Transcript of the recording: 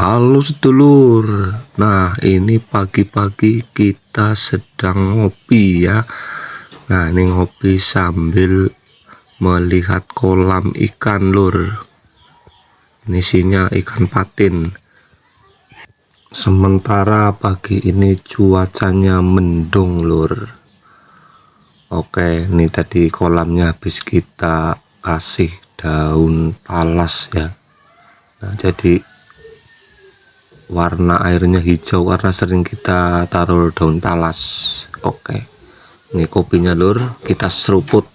Halo sedulur. Nah, ini pagi-pagi kita sedang ngopi ya. Nah, ini ngopi sambil melihat kolam ikan lur. Ini isinya ikan patin. Sementara pagi ini cuacanya mendung lur. Oke, ini tadi kolamnya habis kita kasih daun talas ya. Nah, jadi warna airnya hijau karena sering kita taruh daun talas. Oke, ini kopinya lur, kita seruput.